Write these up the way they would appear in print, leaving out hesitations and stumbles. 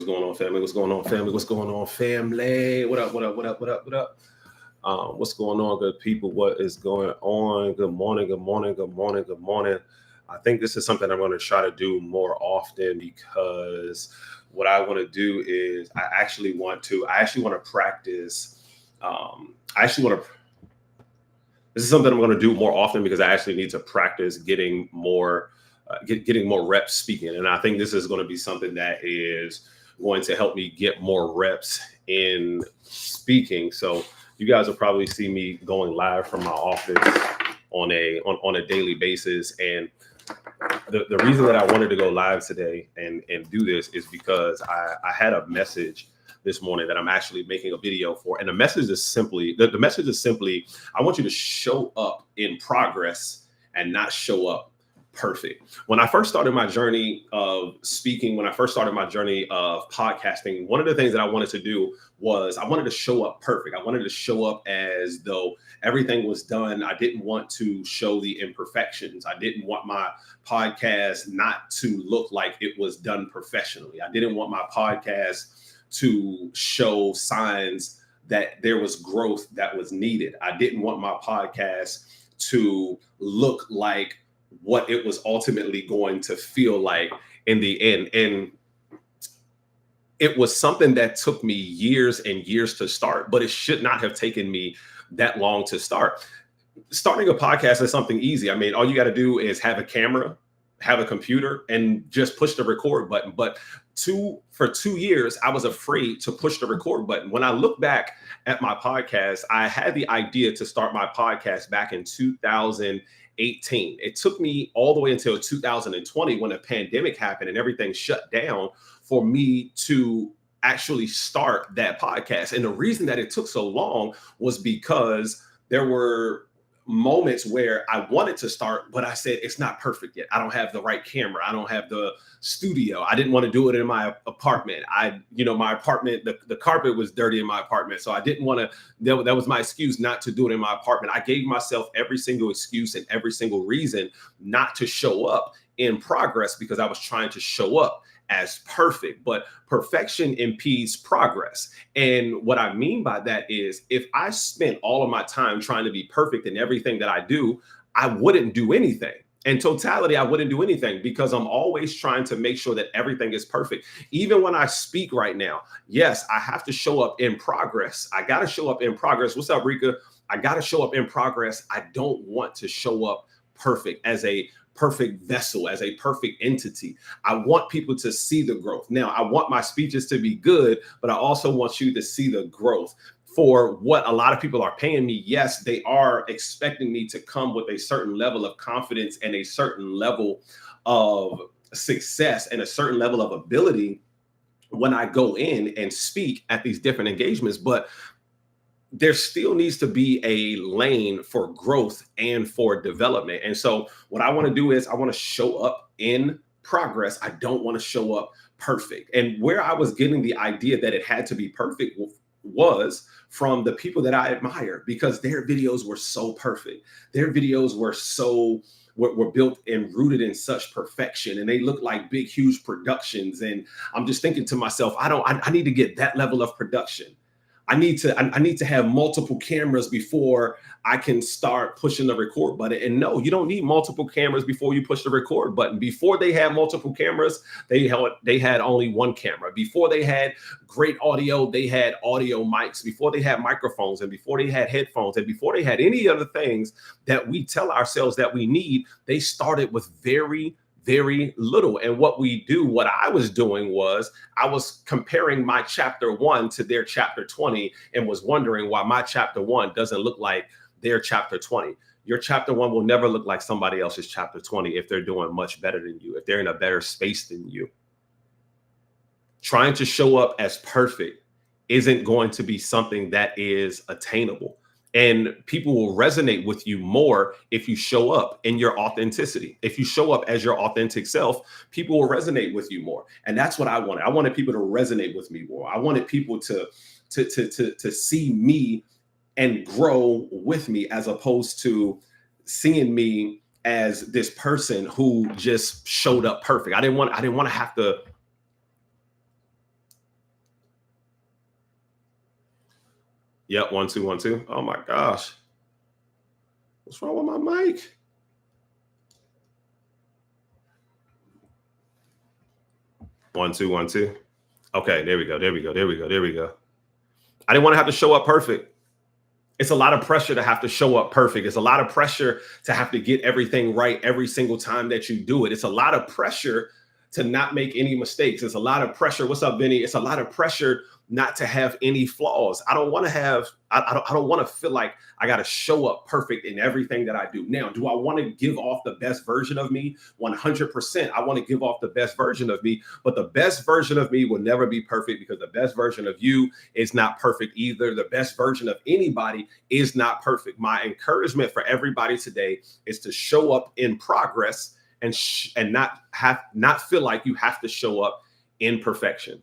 What's going on, family? What's going on, family? What's going on, family? What up? What up? What up? What up? What up? What's going on, good people? What is going on? Good morning. Good morning. Good morning. Good morning. I think this is something I'm going to try to do more often because what I want to do is I actually want to practice. I actually want to. This is something I'm going to do more often because I actually need to practice getting more, getting more reps speaking, and I think this is going to be something that is going to help me get more reps in speaking. So you guys will probably see me going live from my office on a daily basis. And the reason that I wanted to go live today and do this is because I had a message this morning that I'm actually making a video for. And the message is simply, the message is simply, I want you to show up in progress and not show up perfect. When I first started my journey of speaking, when I first started my journey of podcasting, one of the things that I wanted to do was I wanted to show up perfect. I wanted to show up as though everything was done. I didn't want to show the imperfections. I didn't want my podcast not to look like it was done professionally. I didn't want my podcast to show signs that there was growth that was needed. I didn't want my podcast to look like what it was ultimately going to feel like in the end. And it was something that took me years and years to start, but it should not have taken me that long to start. Starting a podcast is something easy. I mean, all you got to do is have a camera, have a computer, and just push the record button. But for 2 years, I was afraid to push the record button. When I look back at my podcast, I had the idea to start my podcast back in 2018. It took me all the way until 2020 when the pandemic happened and everything shut down for me to actually start that podcast. And the reason that it took so long was because there were moments where I wanted to start, but I said, it's not perfect yet. I don't have the right camera. I don't have the studio. I didn't want to do it in my apartment. My apartment, the carpet was dirty in my apartment. So I didn't want to, that was my excuse not to do it in my apartment. I gave myself every single excuse and every single reason not to show up in progress because I was trying to show up as perfect, but perfection impedes progress. And what I mean by that is if I spent all of my time trying to be perfect in everything that I do, I wouldn't do anything. In totality, I wouldn't do anything because I'm always trying to make sure that everything is perfect. Even when I speak right now, yes, I have to show up in progress. I got to show up in progress. What's up, Rika? I got to show up in progress. I don't want to show up perfect as a perfect vessel, as a perfect entity. I want people to see the growth. Now, I want my speeches to be good, but I also want you to see the growth. For what a lot of people are paying me, yes, they are expecting me to come with a certain level of confidence and a certain level of success and a certain level of ability when I go in and speak at these different engagements. But there still needs to be a lane for growth and for development. And so what I want to do is I want to show up in progress. I don't want to show up perfect. And where I was getting the idea that it had to be perfect was from the people that I admire because their videos were so perfect. Their videos were built and rooted in such perfection, and they look like big, huge productions. And I'm just thinking to myself, I need to get that level of production. I need to have multiple cameras before I can start pushing the record button. And no, you don't need multiple cameras before you push the record button. Before they had multiple cameras, they had only one camera. Before they had great audio, they had audio mics. Before they had microphones, and before they had headphones, and before they had any other things that we tell ourselves that we need, they started with very little. And what I was doing was I was comparing my chapter 1 to their chapter 20 and was wondering why my chapter 1 doesn't look like their chapter 20. Your chapter 1 will never look like somebody else's chapter 20 if they're doing much better than you, if they're in a better space than you. Trying to show up as perfect isn't going to be something that is attainable. And people will resonate with you more if you show up in your authenticity. If you show up as your authentic self, people will resonate with you more. And that's what I wanted. I wanted people to resonate with me more. I wanted people to see me and grow with me, as opposed to seeing me as this person who just showed up perfect. I didn't want to have to Yep, 1 2 1 2. Oh my gosh. What's wrong with my mic? One, two, 1 2. Okay, there we go. There we go. There we go. There we go. I didn't want to have to show up perfect. It's a lot of pressure to have to show up perfect. It's a lot of pressure to have to get everything right every single time that you do it. It's a lot of pressure to not make any mistakes. It's a lot of pressure. What's up, Vinny? It's a lot of pressure not to have any flaws. I don't want to have, I don't want to feel like I got to show up perfect in everything that I do. Now, do I want to give off the best version of me? 100%. I want to give off the best version of me, but the best version of me will never be perfect because the best version of you is not perfect either. The best version of anybody is not perfect. My encouragement for everybody today is to show up in progress and not feel like you have to show up in perfection.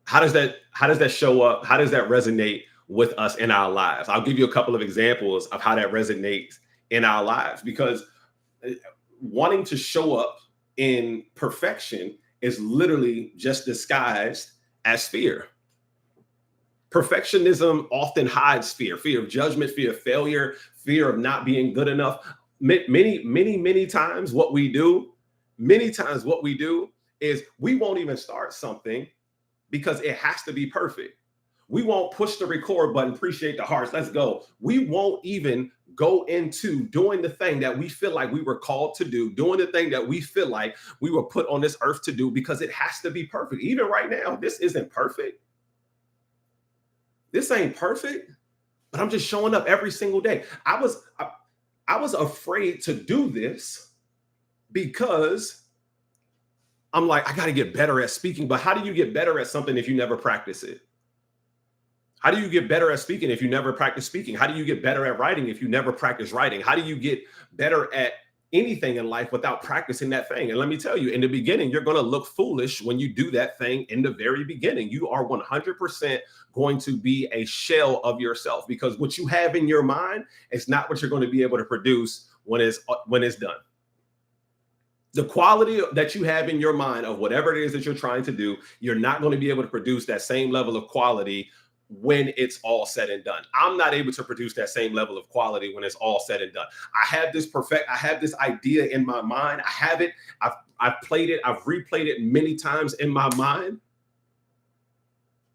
How does that show up? How does that resonate with us in our lives? I'll give you a couple of examples of how that resonates in our lives, because wanting to show up in perfection is literally just disguised as fear. Perfectionism often hides fear of judgment, fear of failure, fear of not being good enough. Many times what we do is we won't even start something because it has to be perfect. We won't push the record button, appreciate the hearts, let's go. We won't even go into doing the thing that we feel like we were called to do, doing the thing that we feel like we were put on this earth to do, because it has to be perfect. Even right now, this isn't perfect. This ain't perfect, but I'm just showing up every single day. I was afraid to do this because I'm like, I got to get better at speaking. But how do you get better at something if you never practice it? How do you get better at speaking if you never practice speaking? How do you get better at writing if you never practice writing? How do you get better at anything in life without practicing that thing? And let me tell you, in the beginning, you're going to look foolish when you do that thing in the very beginning. You are 100% going to be a shell of yourself, because what you have in your mind is not what you're going to be able to produce when it's done. The quality that you have in your mind of whatever it is that you're trying to do, you're not going to be able to produce that same level of quality when it's all said and done. I'm not able to produce that same level of quality when it's all said and done. I have this idea in my mind. I have it. I've played it. I've replayed it many times in my mind,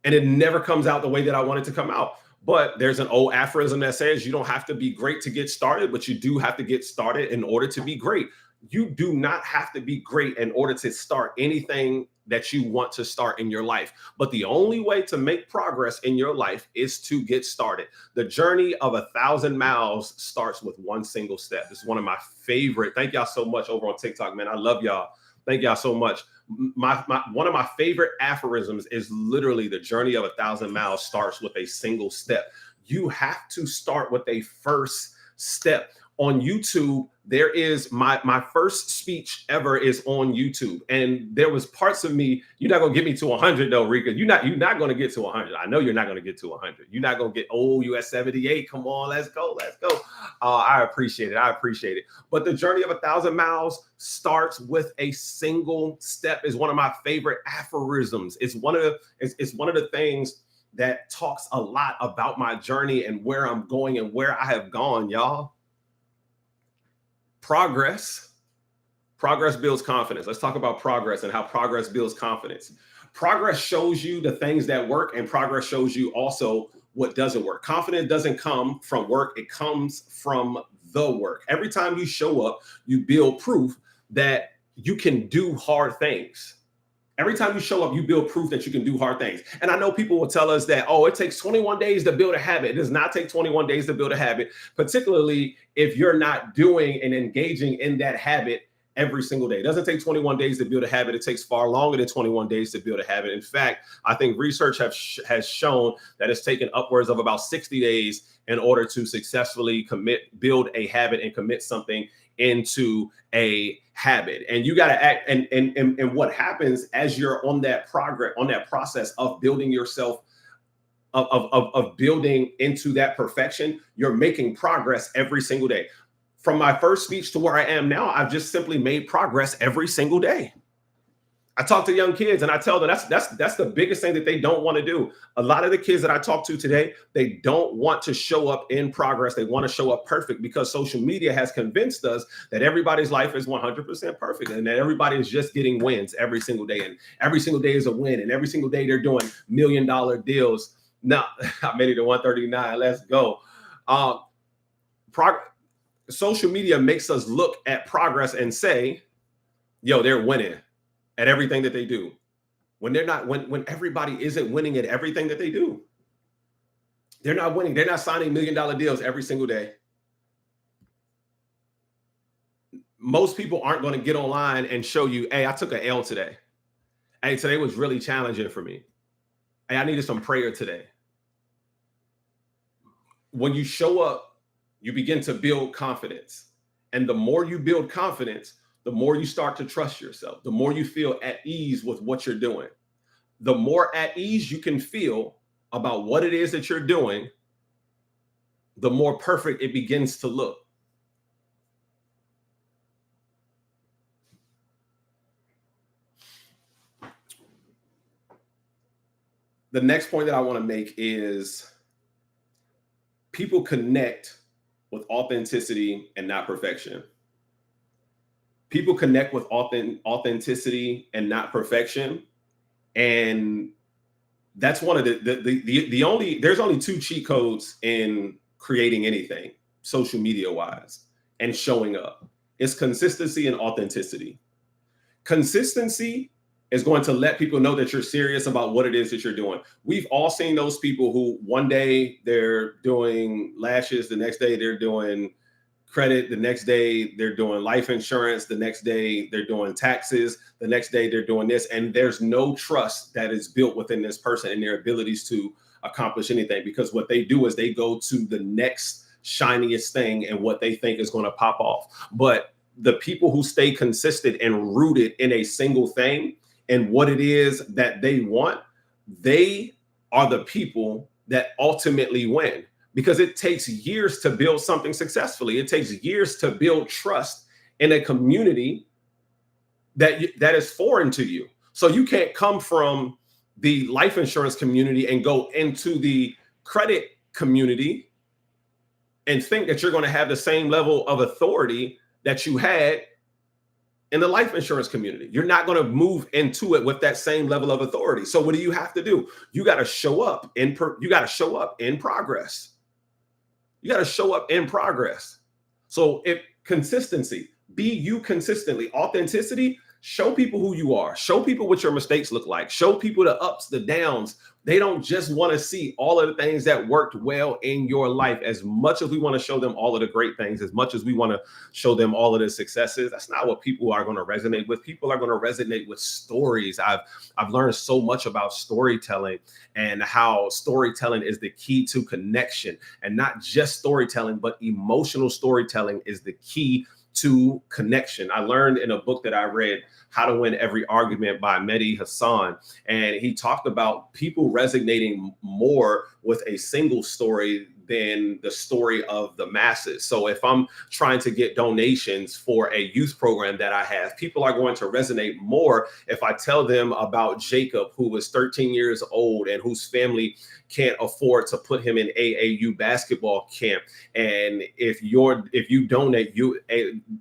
and it never comes out the way that I want it to come out. But there's an old aphorism that says you don't have to be great to get started, but you do have to get started in order to be great. You do not have to be great in order to start anything that you want to start in your life. But the only way to make progress in your life is to get started. The journey of 1,000 miles starts with one single step. This is one of my favorite. Thank y'all so much over on TikTok, man. I love y'all. Thank y'all so much. One of my favorite aphorisms is literally the journey of 1,000 miles starts with a single step. You have to start with a first step. On YouTube, there is my first speech ever is on YouTube, and there was parts of me. You're not gonna get me to 100 though, Rika. You're not gonna get to 100. I know you're not gonna get to 100. You're not gonna get. Oh, you at 78. Come on, let's go. I appreciate it. But the journey of 1,000 miles starts with a single step. Is one of my favorite aphorisms. It's one of the things that talks a lot about my journey and where I'm going and where I have gone, y'all. Progress builds confidence. Let's talk about progress and how progress builds confidence. Progress shows you the things that work, and progress shows you also what doesn't work. Confidence doesn't come from work. It comes from the work. Every time you show up, you build proof that you can do hard things. Every time you show up, you build proof that you can do hard things. And I know people will tell us that, oh, it takes 21 days to build a habit. It does not take 21 days to build a habit, particularly if you're not doing and engaging in that habit every single day. It doesn't take 21 days to build a habit. It takes far longer than 21 days to build a habit. In fact, I think research has shown that it's taken upwards of about 60 days in order to successfully build a habit and commit something into a habit. And you got to act. And what happens as you're on that process of building yourself, of building into that perfection, you're making progress every single day. From my first speech to where I am now, I've just simply made progress every single day. I talk to young kids and I tell them that's the biggest thing that they don't want to do. A lot of the kids that I talk to today, they don't want to show up in progress. They want to show up perfect because social media has convinced us that everybody's life is 100% perfect and that everybody is just getting wins every single day. And every single day is a win. And every single day they're doing $1 million deals. Now, I made it to 139. Let's go. Social media makes us look at progress and say, yo, they're winning at everything that they do. When they're not, when everybody isn't winning at everything that they do. They're not winning. They're not signing $1 million deals every single day. Most people aren't going to get online and show you, hey, I took an L today. Hey, today was really challenging for me. Hey, I needed some prayer today. When you show up, you begin to build confidence. And the more you build confidence, the more you start to trust yourself, the more you feel at ease with what you're doing. The more at ease you can feel about what it is that you're doing, the more perfect it begins to look. The next point that I want to make is people connect with authenticity and not perfection. People connect with authenticity and not perfection. And that's one of there's only 2 cheat codes in creating anything social media wise and showing up. It's consistency and authenticity. Consistency is going to let people know that you're serious about what it is that you're doing. We've all seen those people who one day they're doing lashes, the next day they're doing credit, the next day they're doing life insurance, the next day they're doing taxes, the next day they're doing this, and there's no trust that is built within this person and their abilities to accomplish anything, because what they do is they go to the next shiniest thing and what they think is going to pop off. But the people who stay consistent and rooted in a single thing and what it is that they want, they are the people that ultimately win. Because it takes years to build something successfully. It takes years to build trust in a community that is foreign to you. So you can't come from the life insurance community and go into the credit community and think that you're going to have the same level of authority that you had in the life insurance community. You're not going to move into it with that same level of authority. So what do you have to do? You got to show up in progress. You got to show up in progress. So if consistency, be you consistently. Authenticity, show people who you are. Show people what your mistakes look like. Show people the ups, the downs. They don't just want to see all of the things that worked well in your life. As much as we want to show them all of the great things, as much as we want to show them all of the successes, that's not what people are going to resonate with. People are going to resonate with stories. I've learned so much about storytelling and how storytelling is the key to connection, and not just storytelling, but emotional storytelling is the key to connection. I learned in a book that I read, How to Win Every Argument by Mehdi Hassan. And he talked about people resonating more with a single story than the story of the masses. So if I'm trying to get donations for a youth program that I have, people are going to resonate more if I tell them about Jacob, who was 13 years old and whose family can't afford to put him in AAU basketball camp. And if you donate,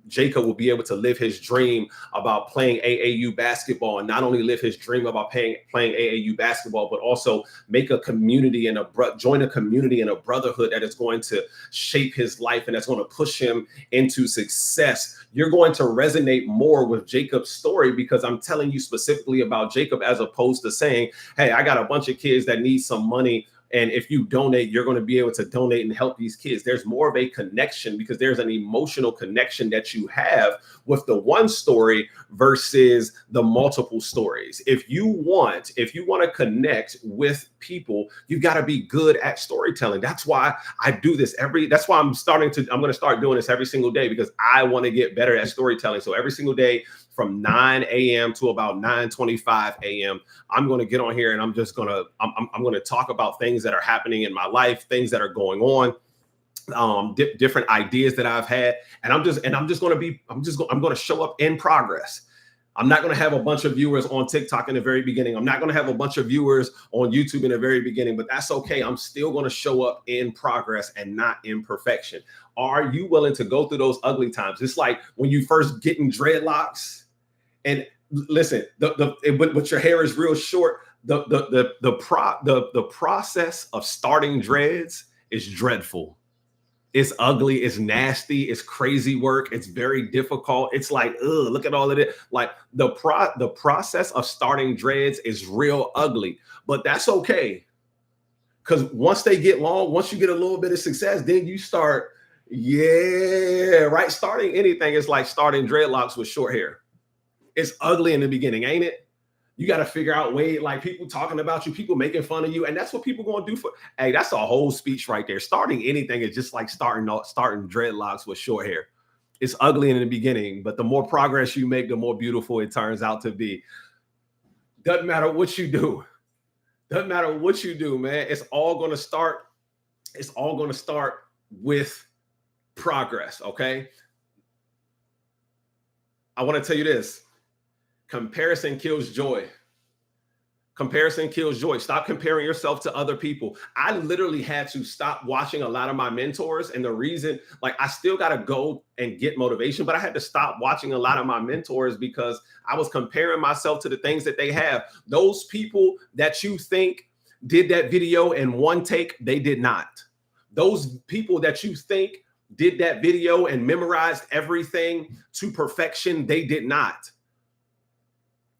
Jacob will be able to live his dream about playing AAU basketball, and not only live his dream about playing AAU basketball, but also make a community and join a community and a brotherhood that is going to shape his life and that's going to push him into success. You're going to resonate more with Jacob's story because I'm telling you specifically about Jacob, as opposed to saying, hey, I got a bunch of kids that need some money, and if you donate, you're going to be able to donate and help these kids. There's more of a connection because there's an emotional connection that you have with the one story versus the multiple stories. If you want to connect with people, you've got to be good at storytelling. That's why I do this that's why I'm going to start doing this every single day, because I want to get better at storytelling. So every single day from 9 a.m. to about 9:25 a.m., I'm going to get on here and I'm going to talk about things that are happening in my life, things that are going on, different ideas that I've had. And I'm going to show up in progress. I'm not going to have a bunch of viewers on TikTok in the very beginning. I'm not going to have a bunch of viewers on YouTube in the very beginning, but that's okay. I'm still going to show up in progress and not in perfection. Are you willing to go through those ugly times? It's like when you first get in dreadlocks, and listen, but your hair is real short. The process of starting dreads is dreadful. It's ugly, it's nasty, it's crazy work, it's very difficult. It's like, ugh, look at all of it. Like the process of starting dreads is real ugly, but that's okay. Because once they get long, once you get a little bit of success, then you start, yeah, right. Starting anything is like starting dreadlocks with short hair. It's ugly in the beginning, ain't it? You got to figure out way, like people talking about you, people making fun of you. And that's what people going to do for, hey, that's a whole speech right there. Starting anything is just like starting dreadlocks with short hair. It's ugly in the beginning, but the more progress you make, the more beautiful it turns out to be. Doesn't matter what you do. Doesn't matter what you do, man. It's all going to start with progress, okay? I want to tell you this. Comparison kills joy. Comparison kills joy. Stop comparing yourself to other people. I literally had to stop watching a lot of my mentors. And the reason, like, I still got to go and get motivation, but I had to stop watching a lot of my mentors because I was comparing myself to the things that they have. Those people that you think did that video in one take, they did not. Those people that you think did that video and memorized everything to perfection, they did not.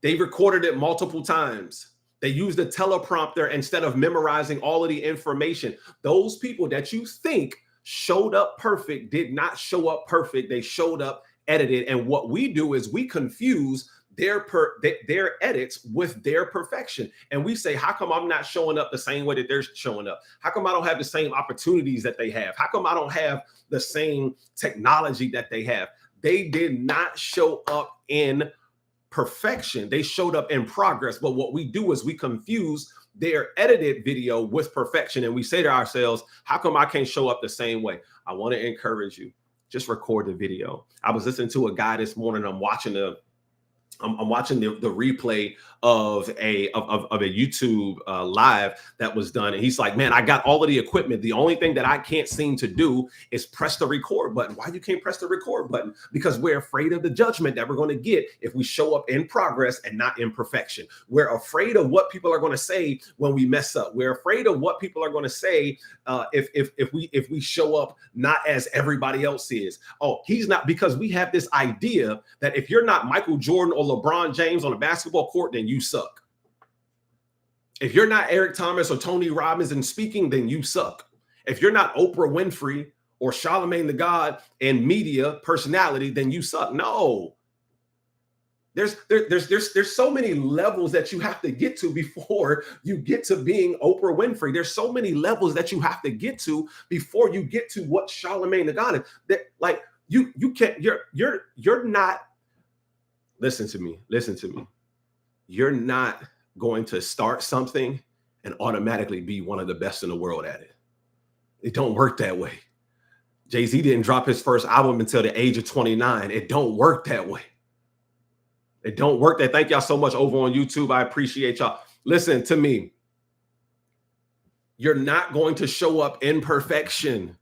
They recorded it multiple times. They used a teleprompter instead of memorizing all of the information. Those people that you think showed up perfect did not show up perfect. They showed up edited. And what we do is we confuse their edits with their perfection. And we say, how come I'm not showing up the same way that they're showing up? How come I don't have the same opportunities that they have? How come I don't have the same technology that they have? They did not show up in perfection. They showed up in progress. But what we do is we confuse their edited video with perfection. And we say to ourselves, how come I can't show up the same way? I want to encourage you. Just record the video. I was listening to a guy this morning. I'm watching the replay of a YouTube live that was done. And he's like, man, I got all of the equipment. The only thing that I can't seem to do is press the record button. Why you can't press the record button? Because we're afraid of the judgment that we're going to get if we show up in progress and not in perfection. We're afraid of what people are going to say when we mess up. We're afraid of what people are going to say if we show up not as everybody else is. Oh, he's not, because we have this idea that if you're not Michael Jordan or LeBron James on a basketball court, then you suck. If you're not Eric Thomas or Tony Robbins in speaking, then you suck. If you're not Oprah Winfrey or Charlemagne the God in media personality, then you suck. No. There's so many levels that you have to get to before you get to being Oprah Winfrey. There's so many levels that you have to get to before you get to what Charlemagne the God is. That, like, you can't, you're not. Listen to me. You're not going to start something and automatically be one of the best in the world at it. It don't work that way. Jay-Z didn't drop his first album until the age of 29. It don't work that way. It don't work that. Thank y'all so much over on YouTube. I appreciate y'all. Listen to me. You're not going to show up in perfection.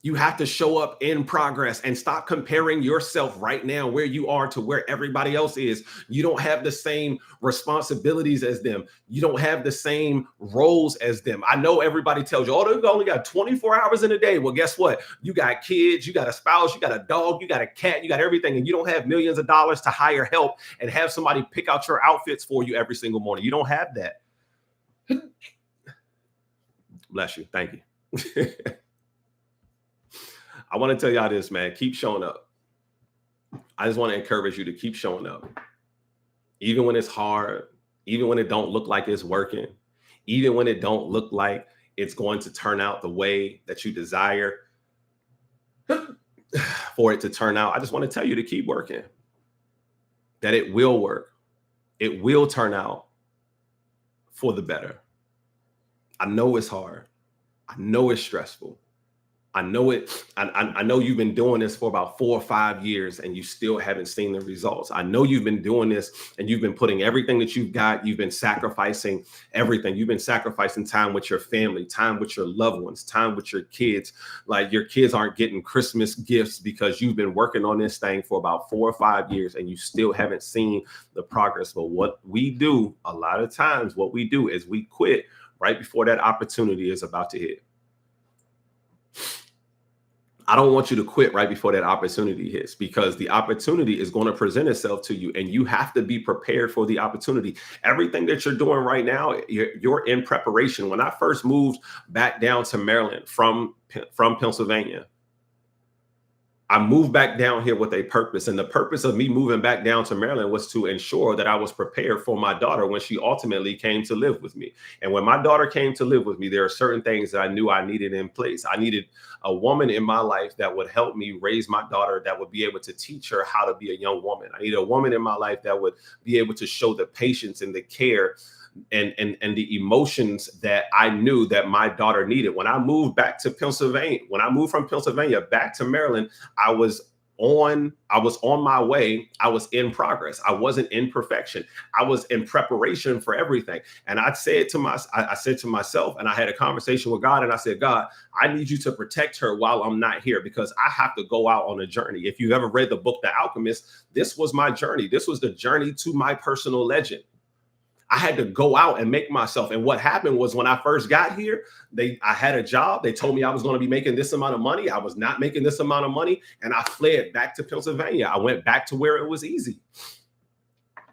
You have to show up in progress and stop comparing yourself right now where you are to where everybody else is. You don't have the same responsibilities as them. You don't have the same roles as them. I know everybody tells you, oh, they've only got 24 hours in a day. Well, guess what? You got kids, you got a spouse, you got a dog, you got a cat, you got everything. And you don't have millions of dollars to hire help and have somebody pick out your outfits for you every single morning. You don't have that. Bless you. Thank you. I want to tell y'all this, man. Keep showing up. I just want to encourage you to keep showing up. Even when it's hard, even when it don't look like it's working, even when it don't look like it's going to turn out the way that you desire for it to turn out. I just want to tell you to keep working, that it will work. It will turn out for the better. I know it's hard. I know it's stressful. I know it. I know you've been doing this for about 4 or 5 years and you still haven't seen the results. I know you've been doing this and you've been putting everything that you've got. You've been sacrificing everything. You've been sacrificing time with your family, time with your loved ones, time with your kids. Like your kids aren't getting Christmas gifts because you've been working on this thing for about 4 or 5 years and you still haven't seen the progress. But what we do a lot of times, what we do is we quit right before that opportunity is about to hit. I don't want you to quit right before that opportunity hits, because the opportunity is going to present itself to you and you have to be prepared for the opportunity. Everything that you're doing right now, you're in preparation. When I first moved back down to Maryland from Pennsylvania, I moved back down here with a purpose. And the purpose of me moving back down to Maryland was to ensure that I was prepared for my daughter when she ultimately came to live with me. And when my daughter came to live with me, there are certain things that I knew I needed in place. I needed a woman in my life that would help me raise my daughter, that would be able to teach her how to be a young woman. I needed a woman in my life that would be able to show the patience and the care and the emotions that I knew that my daughter needed. When I moved back to Pennsylvania, when I moved from Pennsylvania back to Maryland, I was on my way. I was in progress. I wasn't in perfection. I was in preparation for everything. And I said to myself, and I had a conversation with God, and I said, God, I need you to protect her while I'm not here, because I have to go out on a journey. If you've ever read the book The Alchemist, this was my journey. This was the journey to my personal legend. I had to go out and make myself. And what happened was, when I first got here, I had a job. They told me I was going to be making this amount of money. I was not making this amount of money. And I fled back to Pennsylvania. I went back to where it was easy.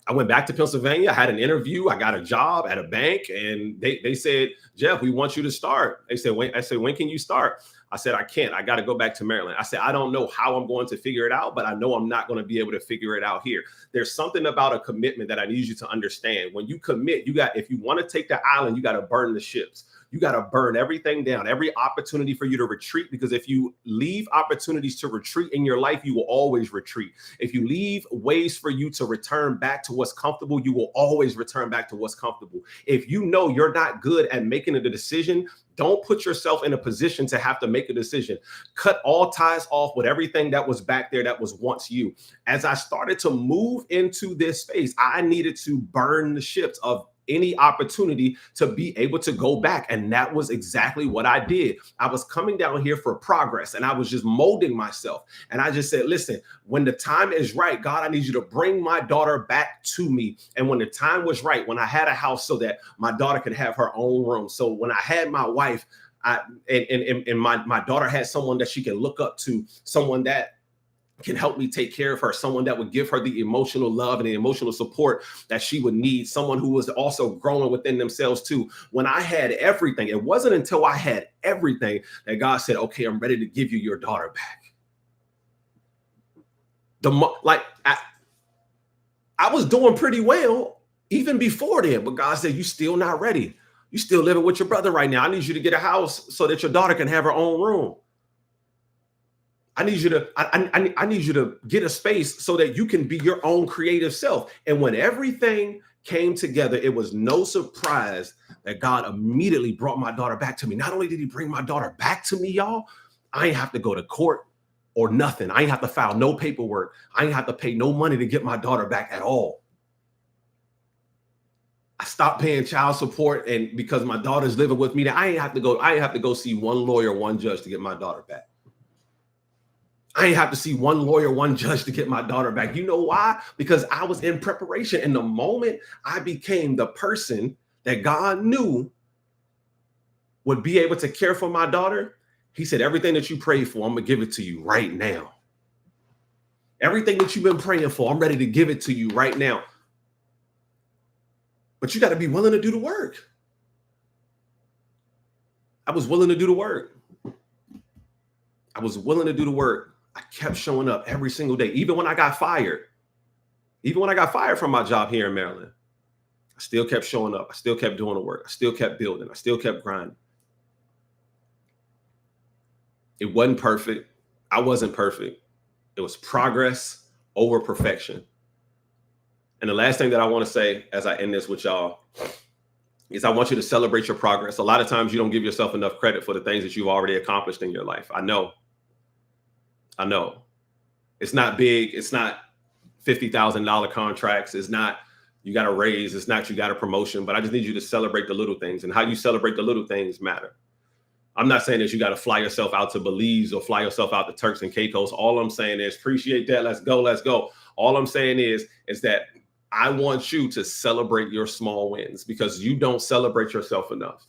I went back to Pennsylvania. I had an interview. I got a job at a bank, and they said, Jeff, we want you to start. They said, when can you start? I said, I can't. I got to go back to Maryland. I said, I don't know how I'm going to figure it out, but I know I'm not going to be able to figure it out here. There's something about a commitment that I need you to understand. When you commit, if you want to take the island, you got to burn the ships. You got to burn everything down, every opportunity for you to retreat, because if you leave opportunities to retreat in your life, you will always retreat. If you leave ways for you to return back to what's comfortable, you will always return back to what's comfortable. If you know you're not good at making a decision, don't put yourself in a position to have to make a decision. Cut all ties off with everything that was back there that was once you. As I started to move into this space, I needed to burn the ships of any opportunity to be able to go back. And that was exactly what I did. I was coming down here for progress, and I was just molding myself. And I just said, listen, when the time is right, God, I need you to bring my daughter back to me. And when the time was right, when I had a house so that my daughter could have her own room. So when I had my wife, and my daughter had someone that she can look up to, someone that can help me take care of her, someone that would give her the emotional love and the emotional support that she would need, someone who was also growing within themselves too. When I had everything, it wasn't until I had everything that God said, okay, I'm ready to give you your daughter back. I was doing pretty well even before then, but God said, you still not ready. You still living with your brother right now. I need you to get a house so that your daughter can have her own room. I need you to get a space so that you can be your own creative self. And when everything came together, it was no surprise that God immediately brought my daughter back to me. Not only did he bring my daughter back to me, y'all, I ain't have to go to court or nothing. I ain't have to file no paperwork. I ain't have to pay no money to get my daughter back at all. I stopped paying child support, and because my daughter's living with me, I ain't have to go see one lawyer, one judge to get my daughter back. I ain't have to see one lawyer, one judge to get my daughter back. You know why? Because I was in preparation. And the moment I became the person that God knew would be able to care for my daughter, he said, everything that you prayed for, I'm going to give it to you right now. Everything that you've been praying for, I'm ready to give it to you right now. But you got to be willing to do the work. I was willing to do the work. I was willing to do the work. I kept showing up every single day, even when I got fired. Even when I got fired from my job here in Maryland, I still kept showing up. I still kept doing the work. I still kept building. I still kept grinding. It wasn't perfect. I wasn't perfect. It was progress over perfection. And the last thing that I want to say as I end this with y'all, is I want you to celebrate your progress. A lot of times you don't give yourself enough credit for the things that you've already accomplished in your life. I know. It's not big. It's not $50,000 contracts. It's not you got a raise. It's not you got a promotion. But I just need you to celebrate the little things, and how you celebrate the little things matter. I'm not saying that you got to fly yourself out to Belize or fly yourself out to Turks and Caicos. All I'm saying is appreciate that. Let's go. Let's go. All I'm saying is that I want you to celebrate your small wins, because you don't celebrate yourself enough.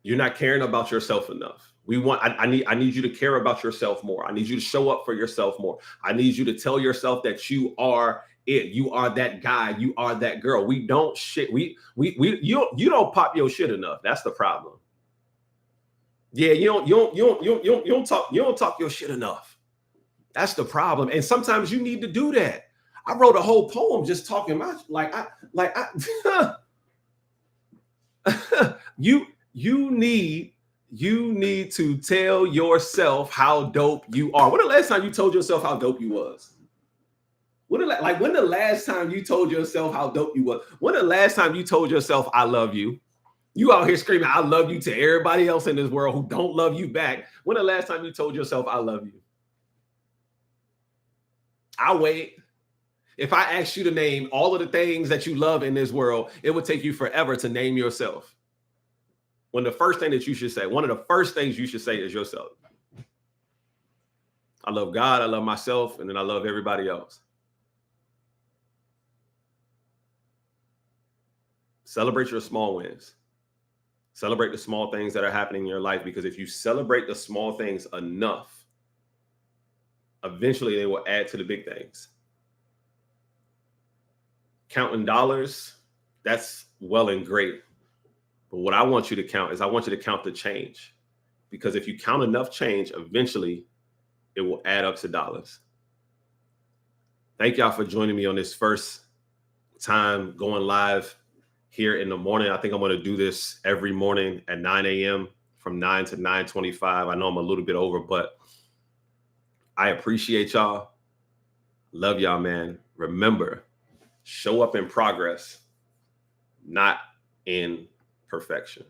You're not caring about yourself enough. I need you to care about yourself more. I need you to show up for yourself more. I need you to tell yourself that you are it. You are that guy. You are that girl. You don't pop your shit enough. That's the problem. Yeah, you don't talk your shit enough. That's the problem. And sometimes you need to do that. I wrote a whole poem just talking about you need to tell yourself how dope you are. When the last time you told yourself how dope you was? When the last time you told yourself how dope you was? When the last time you told yourself I love you? You out here screaming I love you to everybody else in this world who don't love you back. When the last time you told yourself I love you? I'll wait. If I asked you to name all of the things that you love in this world, it would take you forever to name yourself. When the first thing that you should say, one of the first things you should say is yourself. I love God, I love myself, and then I love everybody else. Celebrate your small wins. Celebrate the small things that are happening in your life, because if you celebrate the small things enough, eventually they will add to the big things. Counting dollars, that's well and great. But what I want you to count is I want you to count the change, because if you count enough change, eventually it will add up to dollars. Thank y'all for joining me on this first time going live here in the morning. I think I'm going to do this every morning at 9 a.m. from 9 to 9:25. I know I'm a little bit over, but I appreciate y'all. Love y'all, man. Remember, show up in progress, not in perfection.